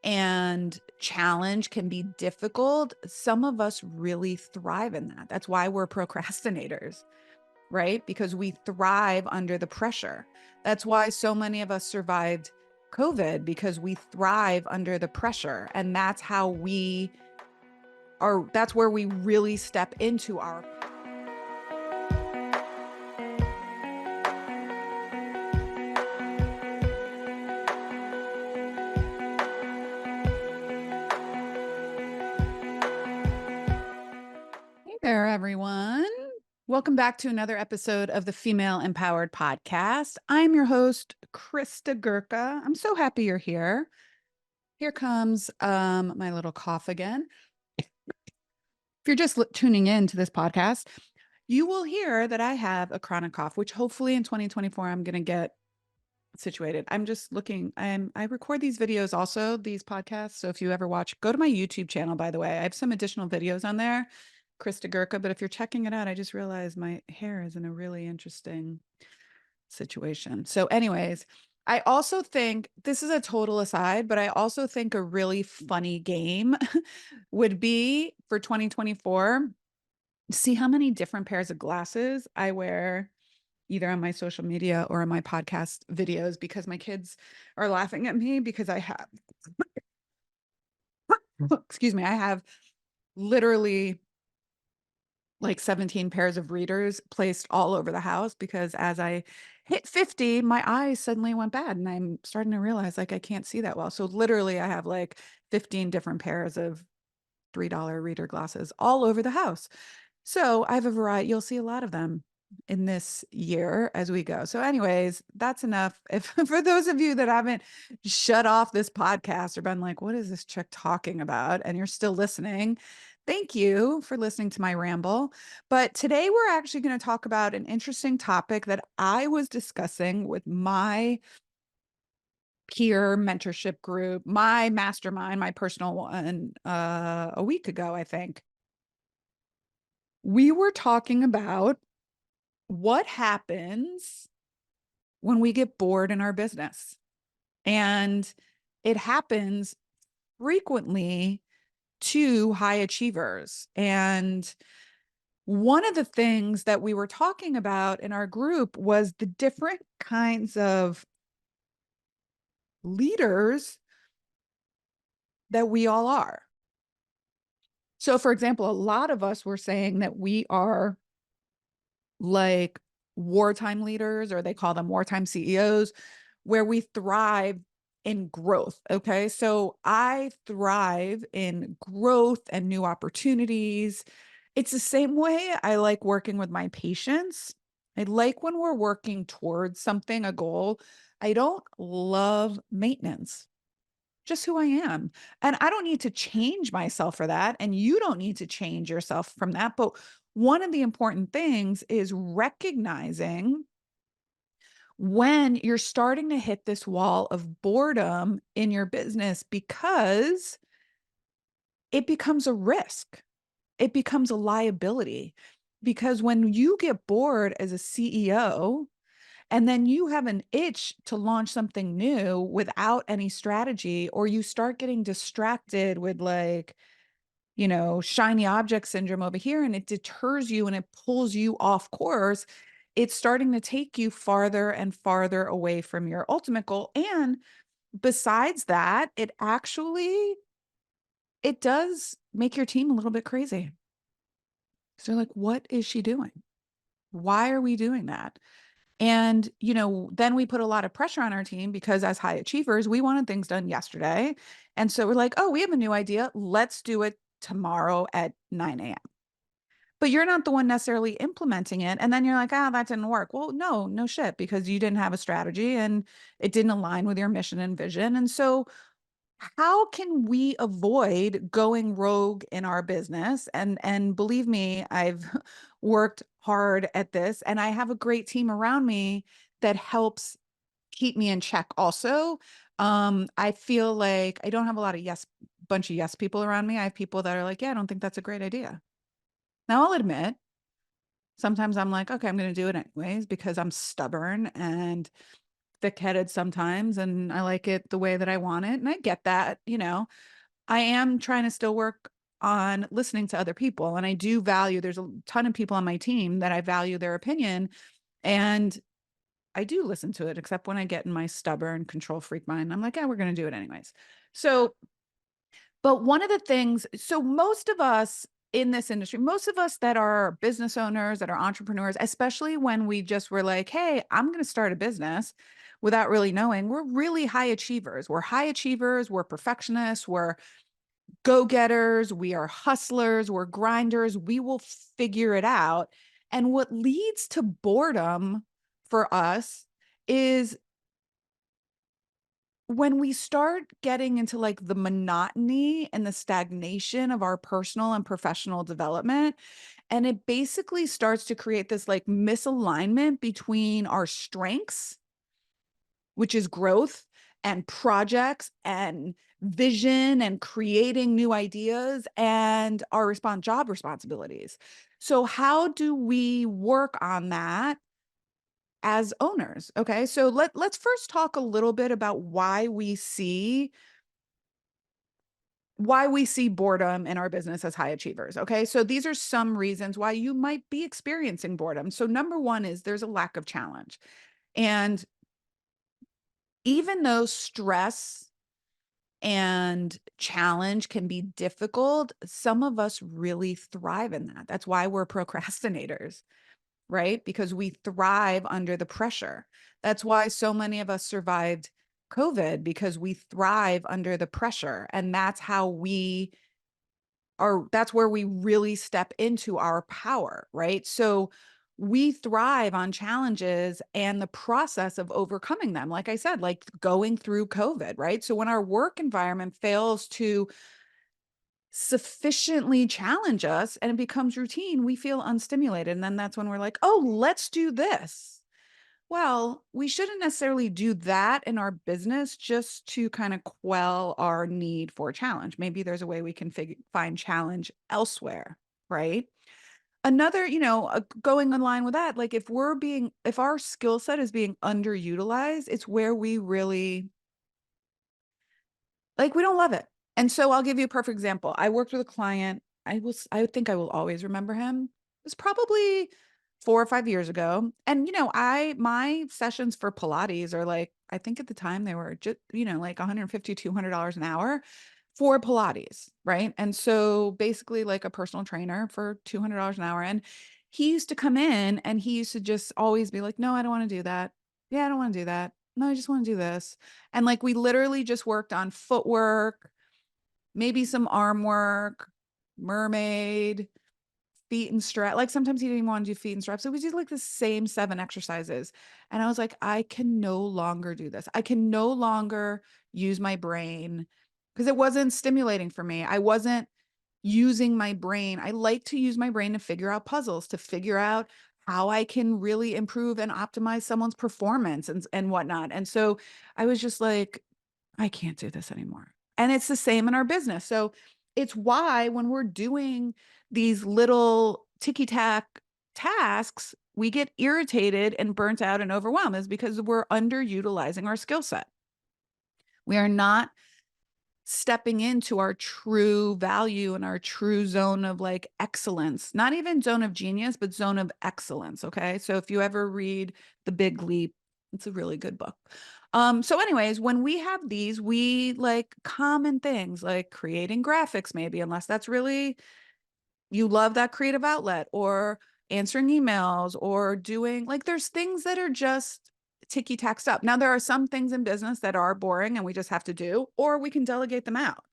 and challenge can be difficult, some of us really thrive in that. That's why we're procrastinators, right? Because we thrive under the pressure. That's why so many of us survived COVID, because we thrive under the pressure. And that's how we are, that's where we really step into our. Hey there, everyone. Welcome back to another episode of the Female Empowered Podcast. I'm your host, Krista Gurka. I'm so happy you're here. Here comes my little cough again. If you're just tuning in to this podcast, you will hear that I have a chronic cough, which hopefully in 2024 I'm going to get situated. I'm just looking. I record these videos also, these podcasts. So if you ever watch, go to my YouTube channel, by the way. I have some additional videos on there, Krista Gurka. But if you're checking it out, I just realized my hair is in a really interesting situation. So, anyways, I also think this is a total aside, but I also think a really funny game would be for 2024. See how many different pairs of glasses I wear either on my social media or on my podcast videos, because my kids are laughing at me because I have, excuse me, I have literally like 17 pairs of readers placed all over the house, because as I hit 50, my eyes suddenly went bad and I'm starting to realize like I can't see that well. So literally I have like 15 different pairs of $3 reader glasses all over the house. So I have a variety. You'll see a lot of them in this year as we go. So anyways, that's enough. If for those of you that haven't shut off this podcast or been like, what is this chick talking about? And you're still listening, thank you for listening to my ramble. But today we're actually going to talk about an interesting topic that I was discussing with my peer mentorship group, my mastermind, my personal one, a week ago, I think. We were talking about what happens when we get bored in our business. And it happens frequently to high achievers. And one of the things that we were talking about in our group was the different kinds of leaders that we all are. So, for example, a lot of us were saying that we are like wartime leaders, or they call them wartime CEOs, where we thrive in growth. Okay. So I thrive in growth and new opportunities. It's the same way I like working with my patients. I like when we're working towards something, a goal. I don't love maintenance, just who I am. And I don't need to change myself for that. And you don't need to change yourself from that. But one of the important things is recognizing when you're starting to hit this wall of boredom in your business, because it becomes a risk, it becomes a liability. Because when you get bored as a CEO, and then you have an itch to launch something new without any strategy, or you start getting distracted with like, shiny object syndrome over here, and it deters you and it pulls you off course. It's starting to take you farther and farther away from your ultimate goal. And besides that, it does make your team a little bit crazy. So like, what is she doing? Why are we doing that? And, then we put a lot of pressure on our team, because as high achievers, we wanted things done yesterday. And so we're like, oh, we have a new idea. Let's do it tomorrow at 9 a.m. But you're not the one necessarily implementing it. And then you're like, ah, that didn't work. Well, no shit, because you didn't have a strategy and it didn't align with your mission and vision. And so how can we avoid going rogue in our business? And believe me, I've worked hard at this, and I have a great team around me that helps keep me in check also. I feel like I don't have a lot of bunch of yes people around me. I have people that are like, yeah, I don't think that's a great idea. Now I'll admit, sometimes I'm like, okay, I'm going to do it anyways, because I'm stubborn and thick-headed sometimes, and I like it the way that I want it. And I get that, I am trying to still work on listening to other people. And I do value, there's a ton of people on my team that I value their opinion. And I do listen to it, except when I get in my stubborn control freak mind. I'm like, yeah, we're going to do it anyways. So, but one of the things, so most of us in this industry, most of us that are business owners, that are entrepreneurs, especially when we just were like, hey, I'm going to start a business without really knowing, we're really high achievers. We're high achievers. We're perfectionists. We're go-getters. We are hustlers. We're grinders. We will figure it out. And what leads to boredom for us is when we start getting into like the monotony and the stagnation of our personal and professional development, and it basically starts to create this like misalignment between our strengths, which is growth and projects and vision and creating new ideas, and our job responsibilities. So how do we work on that as owners? Okay, so let's first talk a little bit about why we see boredom in our business as high achievers. Okay, so these are some reasons why you might be experiencing boredom. So number one is there's a lack of challenge. And even though stress and challenge can be difficult, some of us really thrive in that. That's why we're procrastinators, right? Because we thrive under the pressure. That's why so many of us survived COVID, because we thrive under the pressure. And that's where we really step into our power, right? So we thrive on challenges and the process of overcoming them. Like I said, like going through COVID, right? So when our work environment fails to sufficiently challenge us and it becomes routine, we feel unstimulated. And then that's when we're like, oh, let's do this. Well, we shouldn't necessarily do that in our business just to kind of quell our need for challenge. Maybe there's a way we can find challenge elsewhere, right? Another, going in line with that, like if our skill set is being underutilized, it's where we really like, we don't love it. And so I'll give you a perfect example. I worked with a client. I think I will always remember him. It was probably 4 or 5 years ago. And, my sessions for Pilates are like, I think at the time they were just, like $150, $200 an hour for Pilates. Right. And so basically like a personal trainer for $200 an hour. And he used to come in and he used to just always be like, no, I don't want to do that. Yeah, I don't want to do that. No, I just want to do this. And like we literally just worked on footwork, maybe some arm work, mermaid, feet and strap. Like sometimes he didn't even want to do feet and straps. So we did like the same 7 exercises. And I was like, I can no longer do this. I can no longer use my brain because it wasn't stimulating for me. I wasn't using my brain. I like to use my brain to figure out puzzles, to figure out how I can really improve and optimize someone's performance and whatnot. And so I was just like, I can't do this anymore. And it's the same in our business. So it's why when we're doing these little ticky tack tasks, we get irritated and burnt out and overwhelmed, is because we're underutilizing our skill set. We are not stepping into our true value and our true zone of like excellence, not even zone of genius, but zone of excellence. Okay. So if you ever read The Big Leap, it's a really good book. So anyways, when we have these, we like common things like creating graphics, maybe, unless that's really, you love that creative outlet, or answering emails, or doing like, there's things that are just ticky tack stuff. Now, there are some things in business that are boring and we just have to do, or we can delegate them out.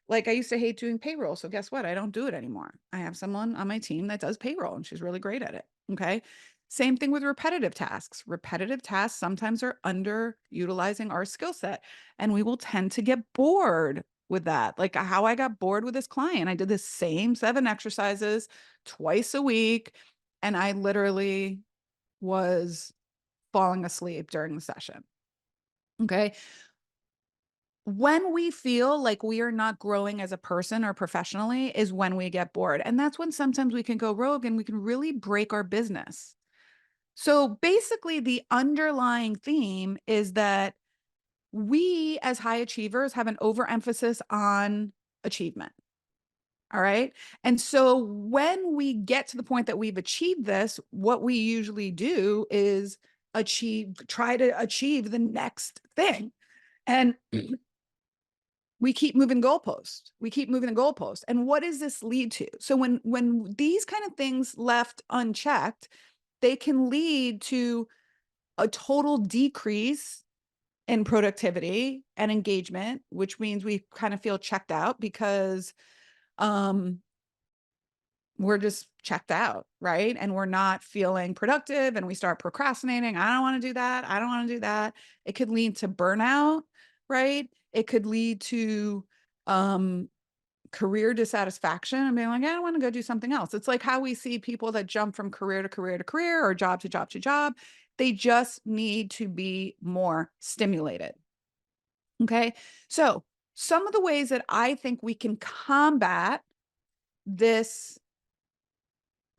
Like I used to hate doing payroll. So guess what? I don't do it anymore. I have someone on my team that does payroll and she's really great at it. Okay. Same thing with repetitive tasks. Repetitive tasks sometimes are underutilizing our skill set, and we will tend to get bored with that. Like how I got bored with this client. I did the same 7 exercises twice a week, and I literally was falling asleep during the session. Okay. When we feel like we are not growing as a person or professionally is when we get bored. And that's when sometimes we can go rogue and we can really break our business. So basically, the underlying theme is that we as high achievers have an overemphasis on achievement. All right. And so when we get to the point that we've achieved this, what we usually do is try to achieve the next thing. And we keep moving goalposts. We keep moving the goalpost. And what does this lead to? So when these kind of things left unchecked, they can lead to a total decrease in productivity and engagement, which means we kind of feel checked out because um we're just checked out, right? And we're not feeling productive and we start procrastinating. I don't want to do that. I don't want to do that. It could lead to burnout, right? It could lead to um career dissatisfaction and being like, I don't want to go do something else. It's like how we see people that jump from career to career to career or job to job to job. They just need to be more stimulated. Okay. So some of the ways that I think we can combat this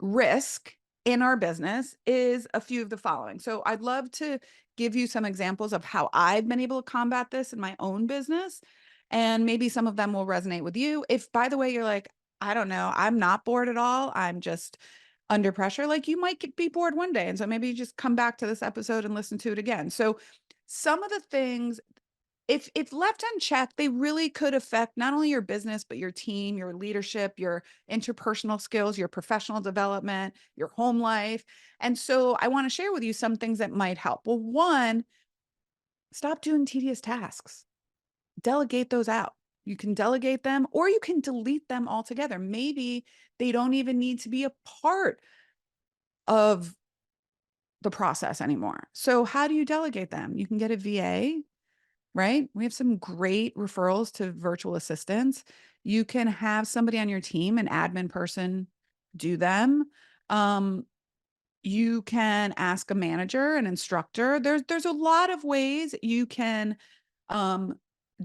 risk in our business is a few of the following. So I'd love to give you some examples of how I've been able to combat this in my own business. And maybe some of them will resonate with you. If, by the way, you're like, I don't know, I'm not bored at all, I'm just under pressure, like you might be bored one day. And so maybe you just come back to this episode and listen to it again. So some of the things, if left unchecked, they really could affect not only your business, but your team, your leadership, your interpersonal skills, your professional development, your home life. And so I want to share with you some things that might help. Well, one, stop doing tedious tasks. Delegate those out. You can delegate them or you can delete them altogether. Maybe they don't even need to be a part of the process anymore. So how do you delegate them? You can get a VA, right? We have some great referrals to virtual assistants. You can have somebody on your team, an admin person, do them. Um, you can ask a manager, an instructor. There's a lot of ways you can um,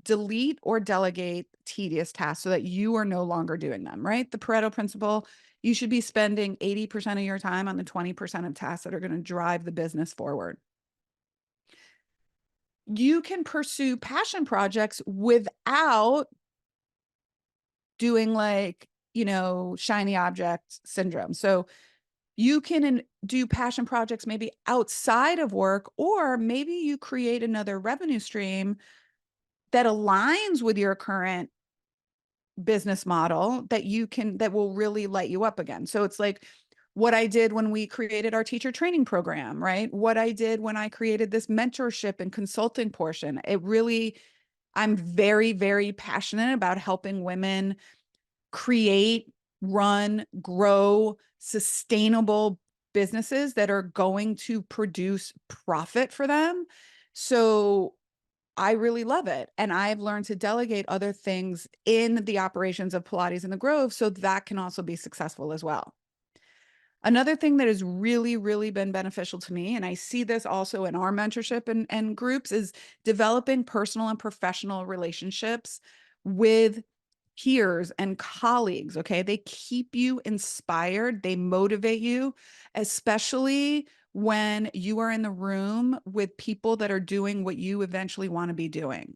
delete or delegate tedious tasks so that you are no longer doing them, right? The Pareto principle, you should be spending 80% of your time on the 20% of tasks that are going to drive the business forward. You can pursue passion projects without doing like, shiny object syndrome. So you can do passion projects maybe outside of work, or maybe you create another revenue stream that aligns with your current business model that will really light you up again. So it's like what I did when we created our teacher training program, right? What I did when I created this mentorship and consulting portion. I'm very, very passionate about helping women create, run, grow sustainable businesses that are going to produce profit for them. So I really love it. And I've learned to delegate other things in the operations of Pilates in the Grove so that can also be successful as well. Another thing that has really, really been beneficial to me, and I see this also in our mentorship and groups, is developing personal and professional relationships with peers and colleagues. Okay. They keep you inspired, they motivate you, especially when you are in the room with people that are doing what you eventually want to be doing.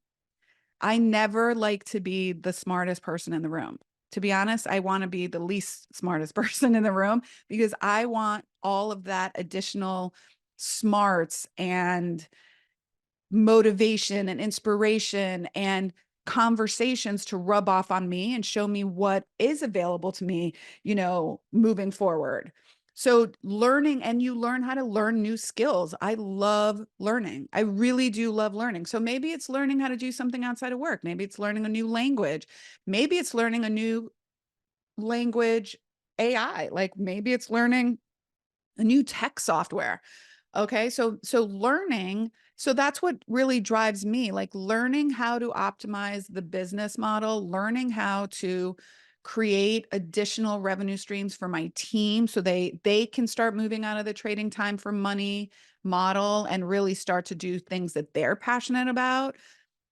I never like to be the smartest person in the room. To be honest, I want to be the least smartest person in the room because I want all of that additional smarts and motivation and inspiration and conversations to rub off on me and show me what is available to me, moving forward. So learning, and you learn how to learn new skills. I love learning. I really do love learning. So maybe it's learning how to do something outside of work. Maybe it's learning a new language. Maybe it's learning a new language AI. Like maybe it's learning a new tech software. Okay. So learning, so that's what really drives me, like learning how to optimize the business model, learning how to create additional revenue streams for my team so they can start moving out of the trading time for money model and really start to do things that they're passionate about,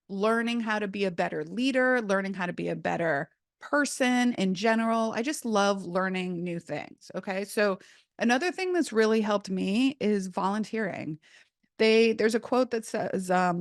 learning how to be a better leader, learning how to be a better person in general. I just love learning new things. Okay. So Another thing that's really helped me is volunteering. There's a quote that says, I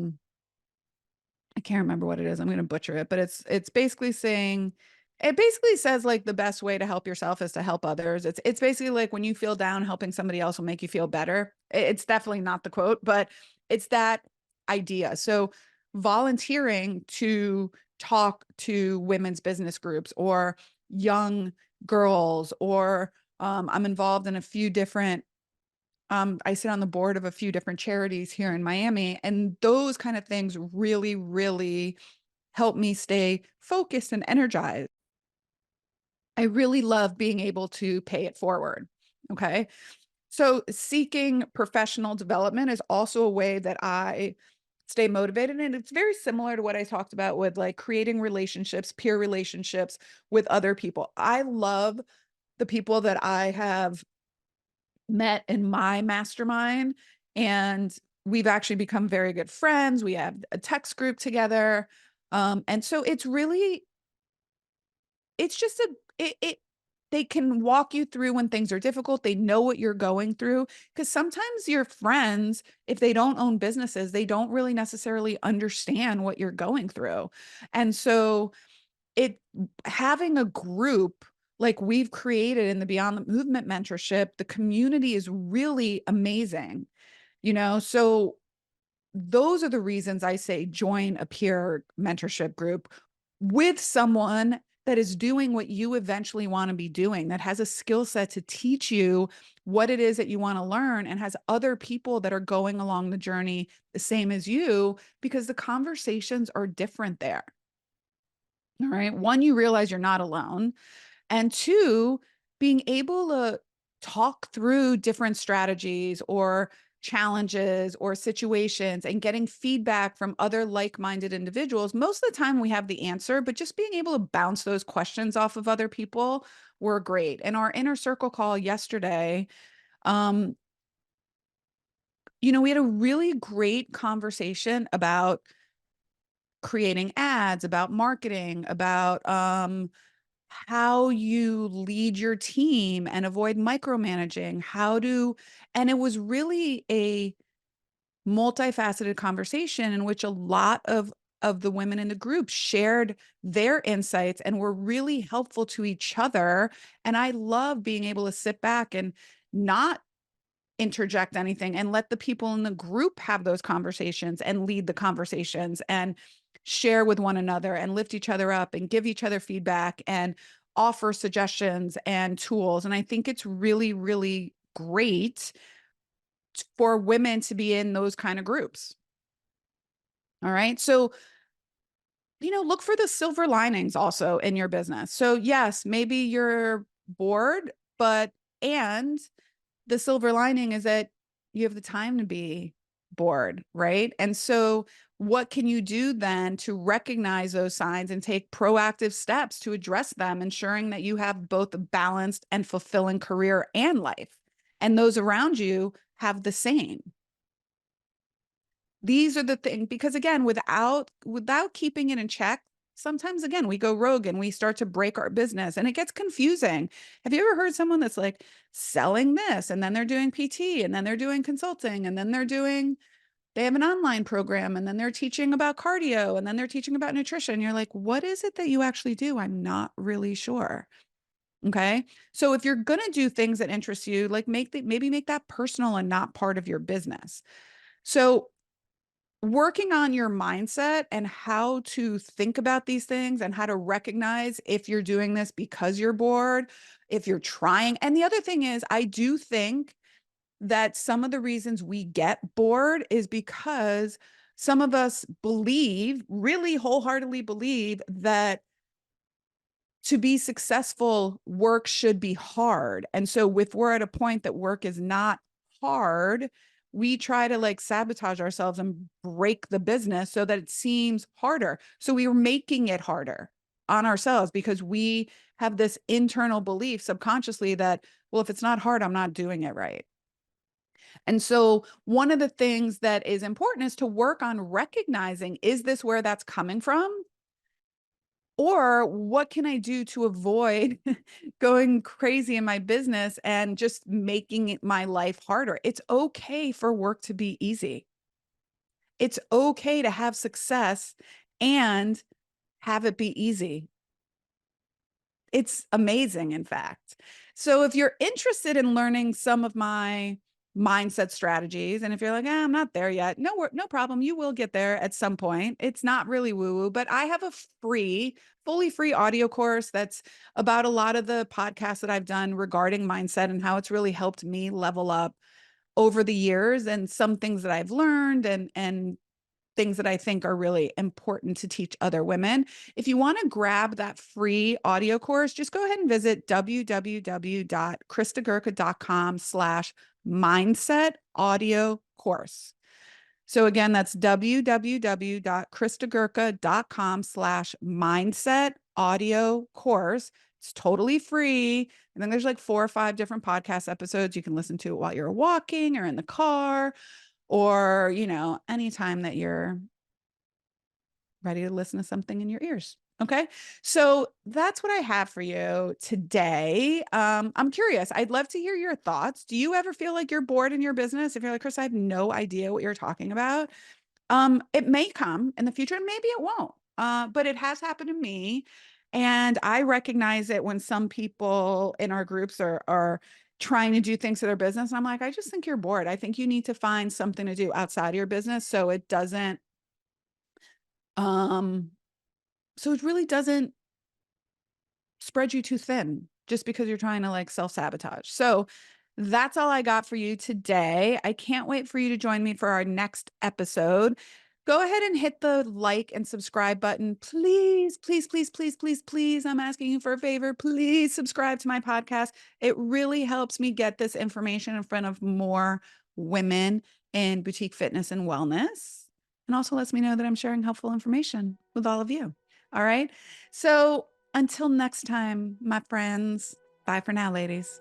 can't remember what it is. I'm going to butcher it, but it's basically saying it basically says like the best way to help yourself is to help others. It's basically like when you feel down, helping somebody else will make you feel better. It's definitely not the quote, but it's that idea. So volunteering to talk to women's business groups or young girls, or I'm involved in a few different I sit on the board of a few different charities here in Miami, and those kind of things really, really help me stay focused and energized. I really love being able to pay it forward. Okay. So seeking professional development is also a way that I stay motivated. And it's very similar to what I talked about with like creating relationships, peer relationships with other people. I love the people that I have met in my mastermind, and we've actually become very good friends. We have a text group together. And so it's really, it's just they can walk you through when things are difficult. They know what you're going through, because sometimes your friends, if they don't own businesses, they don't really necessarily understand what you're going through. And so it having a group like we've created in the Beyond the Movement mentorship, the community is really amazing, you know? So those are the reasons I say join a peer mentorship group with someone that is doing what you eventually want to be doing, that has a skill set to teach you what it is that you want to learn, and has other people that are going along the journey the same as you, because the conversations are different there. All right. One, you realize you're not alone. And two, being able to talk through different strategies or challenges or situations and getting feedback from other like-minded individuals. Most of the time we have the answer, but just being able to bounce those questions off of other people were great. In our inner circle call yesterday, um, we had a really great conversation about creating ads, about marketing, about how you lead your team and avoid micromanaging, and it was really a multifaceted conversation in which a lot of the women in the group shared their insights and were really helpful to each other. And I love being able to sit back and not interject anything and let the people in the group have those conversations and lead the conversations and share with one another and lift each other up and give each other feedback and offer suggestions and tools. And I think it's really, really great for women to be in those kind of groups. All right. So, look for the silver linings also in your business. So, yes, maybe you're bored, and the silver lining is that you have the time to be bored, right? And so, what can you do then to recognize those signs and take proactive steps to address them, ensuring that you have both a balanced and fulfilling career and life, and those around you have the same? These are the things, because again, without keeping it in check, sometimes again we go rogue and we start to break our business and it gets confusing. Have you ever heard someone that's like selling this and then they're doing PT and then they're doing consulting and then they have an online program and then they're teaching about cardio and then they're teaching about nutrition? You're like, what is it that you actually do? I'm not really sure. Okay. So if you're going to do things that interest you, like maybe make that personal and not part of your business. So working on your mindset and how to think about these things and how to recognize if you're doing this because you're bored, if you're trying. And the other thing is, I do think that some of the reasons we get bored is because some of us really wholeheartedly believe that to be successful, work should be hard. And so if we're at a point that work is not hard, we try to like sabotage ourselves and break the business so that it seems harder. So we are making it harder on ourselves because we have this internal belief subconsciously that, well, if it's not hard, I'm not doing it right. And so one of the things that is important is to work on recognizing, is this where that's coming from? Or what can I do to avoid going crazy in my business and just making my life harder? It's okay for work to be easy. It's okay to have success and have it be easy. It's amazing, in fact. So if you're interested in learning some of my mindset strategies, and if you're like, I'm not there yet, no problem. You will get there at some point. It's not really woo-woo, but I have a fully free audio course that's about a lot of the podcasts that I've done regarding mindset and how it's really helped me level up over the years, and some things that I've learned, and things that I think are really important to teach other women. If you want to grab that free audio course, just go ahead and visit www.kristagurka.com/mindset audio course. So again, that's www.kristagurka.com/mindset audio course. It's totally free. And then there's like 4 or 5 different podcast episodes. You can listen to it while you're walking or in the car, or, anytime that you're ready to listen to something in your ears. Okay. So that's what I have for you today. I'm curious. I'd love to hear your thoughts. Do you ever feel like you're bored in your business? If you're like, Chris, I have no idea what you're talking about. It may come in the future, and maybe it won't. But it has happened to me. And I recognize it when some people in our groups are trying to do things to their business. And I'm like, I just think you're bored. I think you need to find something to do outside of your business so it doesn't um so it really doesn't spread you too thin just because you're trying to like self-sabotage. So that's all I got for you today. I can't wait for you to join me for our next episode. Go ahead and hit the like and subscribe button. Please, please, please, please, please, please. I'm asking you for a favor. Please subscribe to my podcast. It really helps me get this information in front of more women in boutique fitness and wellness, and also lets me know that I'm sharing helpful information with all of you. All right. So until next time, my friends, bye for now, ladies.